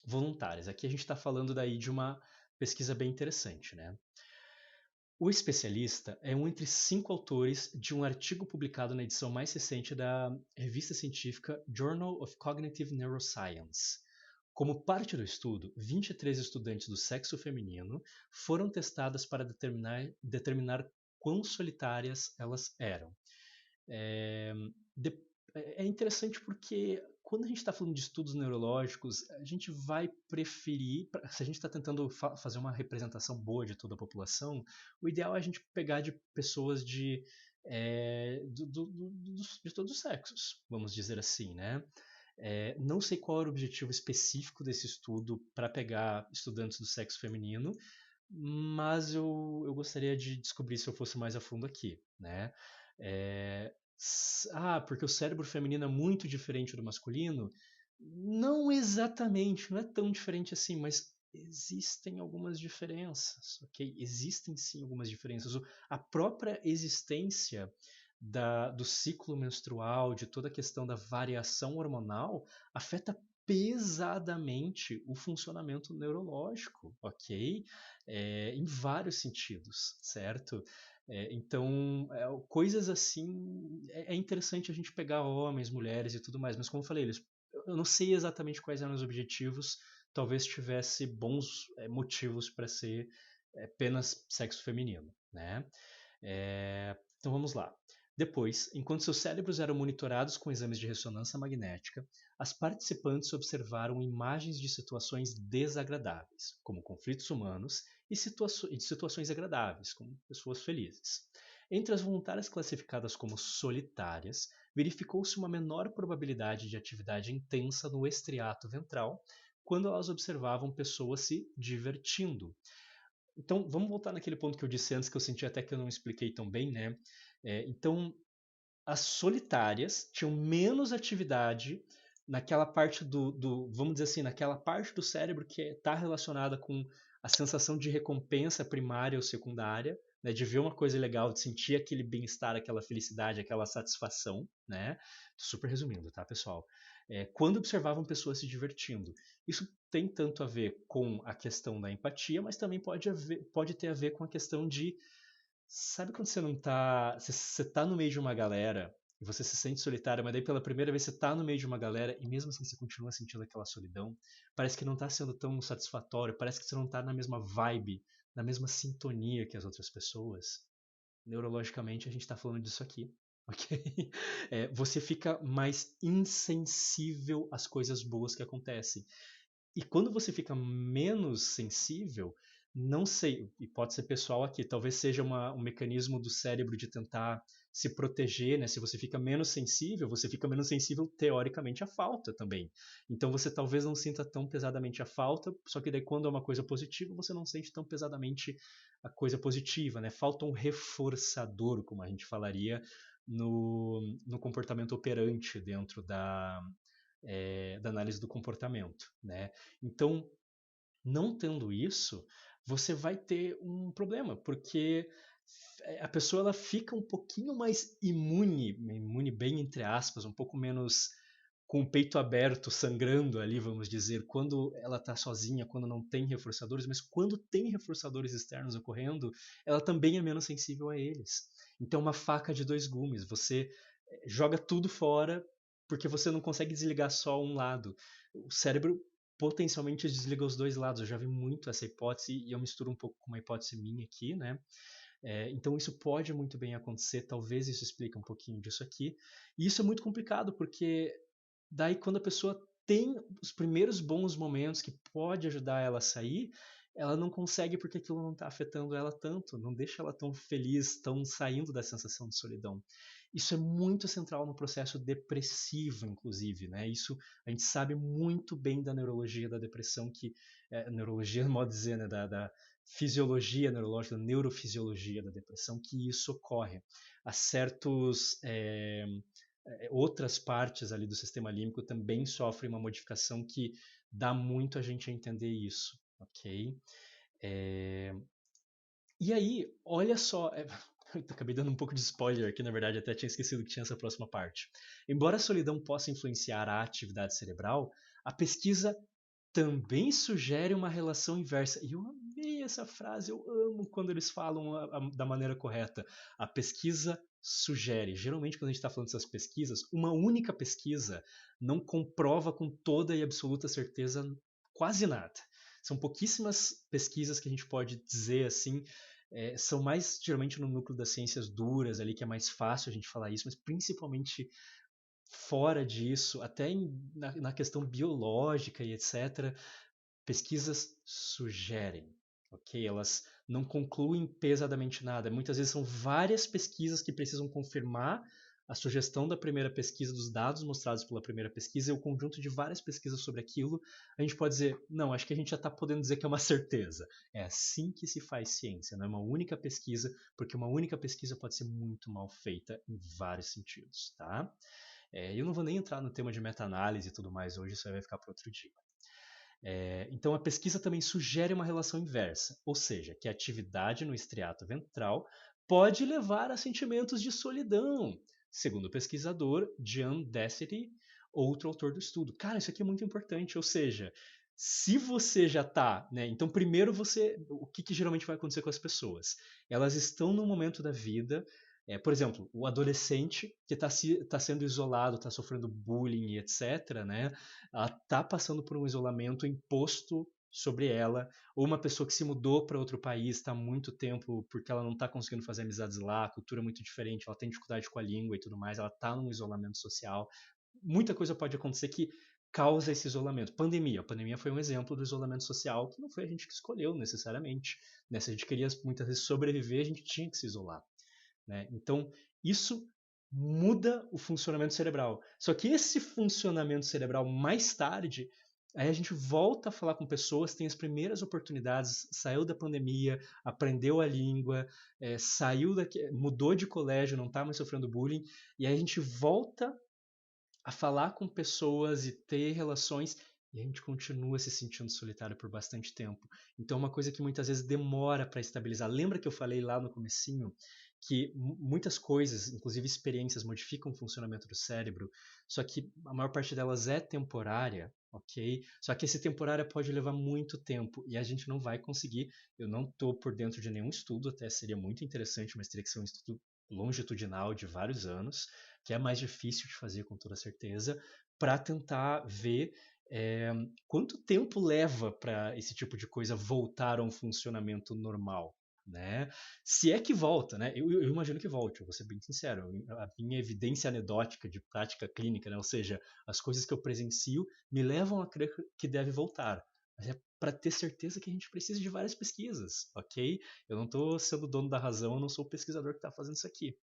voluntárias. Aqui a gente está falando daí de uma pesquisa bem interessante, né? O especialista é um entre 5 autores de um artigo publicado na edição mais recente da revista científica Journal of Cognitive Neuroscience. Como parte do estudo, 23 estudantes do sexo feminino foram testadas para determinar quão solitárias elas eram. É, de- é interessante porque quando a gente está falando de estudos neurológicos, a gente vai preferir, se a gente está tentando fazer uma representação boa de toda a população, o ideal é a gente pegar de pessoas de todos os sexos, vamos dizer assim, né? Não sei qual era o objetivo específico desse estudo para pegar estudantes do sexo feminino, mas eu gostaria de descobrir se eu fosse mais a fundo aqui, né? Porque o cérebro feminino é muito diferente do masculino? Não exatamente, não é tão diferente assim, mas existem algumas diferenças, ok? Existem sim algumas diferenças. A própria existência do ciclo menstrual, de toda a questão da variação hormonal, afeta pesadamente o funcionamento neurológico, ok? Em vários sentidos, certo? Então, coisas assim, é interessante a gente pegar homens, mulheres e tudo mais, mas como eu falei, eu não sei exatamente quais eram os objetivos, talvez tivesse bons motivos para ser apenas sexo feminino, né? Então vamos lá. Depois, enquanto seus cérebros eram monitorados com exames de ressonância magnética, as participantes observaram imagens de situações desagradáveis, como conflitos humanos, e de situações agradáveis, como pessoas felizes. Entre as voluntárias classificadas como solitárias, verificou-se uma menor probabilidade de atividade intensa no estriato ventral quando elas observavam pessoas se divertindo. Então, vamos voltar naquele ponto que eu disse antes, que eu senti até que eu não expliquei tão bem, né? Então, as solitárias tinham menos atividade naquela parte vamos dizer assim, naquela parte do cérebro que está relacionada com a sensação de recompensa primária ou secundária, né, de ver uma coisa legal, de sentir aquele bem-estar, aquela felicidade, aquela satisfação, né? Super resumindo, tá, pessoal? Quando observavam pessoas se divertindo. Isso tem tanto a ver com a questão da empatia, mas também pode ter a ver com a questão de. Sabe quando você não tá. Você tá no meio de uma galera e você se sente solitário, mas daí pela primeira vez você tá no meio de uma galera e mesmo assim você continua sentindo aquela solidão? Parece que não tá sendo tão satisfatório, parece que você não tá na mesma vibe, na mesma sintonia que as outras pessoas. Neurologicamente a gente tá falando disso aqui, ok? Você fica mais insensível às coisas boas que acontecem. E quando você fica menos sensível, não sei, e pode ser pessoal aqui, talvez seja um mecanismo do cérebro de tentar se proteger, né? Se você fica menos sensível teoricamente à falta também. Então você talvez não sinta tão pesadamente a falta, só que daí quando é uma coisa positiva, você não sente tão pesadamente a coisa positiva, né? Falta um reforçador, como a gente falaria, no comportamento operante dentro da análise do comportamento, né? Então, não tendo isso, você vai ter um problema, porque a pessoa ela fica um pouquinho mais imune bem entre aspas, um pouco menos com o peito aberto, sangrando ali, vamos dizer, quando ela está sozinha, quando não tem reforçadores, mas quando tem reforçadores externos ocorrendo, ela também é menos sensível a eles. Então, é uma faca de dois gumes. Você joga tudo fora porque você não consegue desligar só um lado. O cérebro potencialmente desliga os dois lados. Eu já vi muito essa hipótese e eu misturo um pouco com uma hipótese minha aqui, né? Então isso pode muito bem acontecer, talvez isso explique um pouquinho disso aqui. E isso é muito complicado, porque daí quando a pessoa tem os primeiros bons momentos que pode ajudar ela a sair, ela não consegue porque aquilo não está afetando ela tanto, não deixa ela tão feliz, tão saindo da sensação de solidão. Isso é muito central no processo depressivo, inclusive, né? Isso a gente sabe muito bem da neurologia da depressão, que neurologia, no modo de dizer, né? Da fisiologia neurológica, da neurofisiologia da depressão, que isso ocorre. Há certos outras partes ali do sistema límbico também sofrem uma modificação que dá muito a gente a entender isso, ok? E aí, olha só, eu acabei dando um pouco de spoiler aqui, na verdade, até tinha esquecido que tinha essa próxima parte. Embora a solidão possa influenciar a atividade cerebral, a pesquisa também sugere uma relação inversa. E eu amei essa frase, eu amo quando eles falam da maneira correta. A pesquisa sugere. Geralmente, quando a gente está falando dessas pesquisas, uma única pesquisa não comprova com toda e absoluta certeza quase nada. São pouquíssimas pesquisas que a gente pode dizer assim. São mais geralmente no núcleo das ciências duras ali, que é mais fácil a gente falar isso, mas principalmente fora disso, até na questão biológica e etc., pesquisas sugerem, ok? Elas não concluem pesadamente nada. Muitas vezes são várias pesquisas que precisam confirmar a sugestão da primeira pesquisa, dos dados mostrados pela primeira pesquisa, e o conjunto de várias pesquisas sobre aquilo, a gente pode dizer, não, acho que a gente já está podendo dizer que é uma certeza. É assim que se faz ciência, não é uma única pesquisa, porque uma única pesquisa pode ser muito mal feita em vários sentidos, tá? Eu não vou nem entrar no tema de meta-análise e tudo mais hoje, isso aí vai ficar para outro dia. Então, a pesquisa também sugere uma relação inversa, ou seja, que a atividade no estriato ventral pode levar a sentimentos de solidão, segundo o pesquisador Jan Dessery, outro autor do estudo. Cara, isso aqui é muito importante, ou seja, se você já está, né? Então, primeiro o que geralmente vai acontecer com as pessoas? Elas estão num momento da vida, por exemplo, o adolescente que está sendo isolado, está sofrendo bullying e etc., né? Ela está passando por um isolamento imposto sobre ela, ou uma pessoa que se mudou para outro país, está há muito tempo porque ela não está conseguindo fazer amizades lá, a cultura é muito diferente, ela tem dificuldade com a língua e tudo mais, ela está num isolamento social. Muita coisa pode acontecer que causa esse isolamento. Pandemia. A pandemia foi um exemplo do isolamento social que não foi a gente que escolheu necessariamente. Né? Se a gente queria muitas vezes sobreviver, a gente tinha que se isolar. Né? Então, isso muda o funcionamento cerebral. Só que esse funcionamento cerebral, mais tarde, aí a gente volta a falar com pessoas, tem as primeiras oportunidades, saiu da pandemia, aprendeu a língua, mudou de colégio, não está mais sofrendo bullying, e aí a gente volta a falar com pessoas e ter relações e a gente continua se sentindo solitário por bastante tempo. Então é uma coisa que muitas vezes demora para estabilizar. Lembra que eu falei lá no comecinho que muitas coisas, inclusive experiências, modificam o funcionamento do cérebro, só que a maior parte delas é temporária, ok? Só que esse temporário pode levar muito tempo e a gente não vai conseguir. Eu não estou por dentro de nenhum estudo, até seria muito interessante, mas teria que ser um estudo longitudinal de vários anos, que é mais difícil de fazer com toda certeza, para tentar ver quanto tempo leva para esse tipo de coisa voltar a um funcionamento normal. Né? Se é que volta, né? Eu imagino que volte, eu vou ser bem sincero. A minha evidência anedótica de prática clínica, né? Ou seja, as coisas que eu presencio me levam a crer que deve voltar. Mas é para ter certeza que a gente precisa de várias pesquisas, ok? Eu não estou sendo dono da razão, eu não sou o pesquisador que está fazendo isso aqui.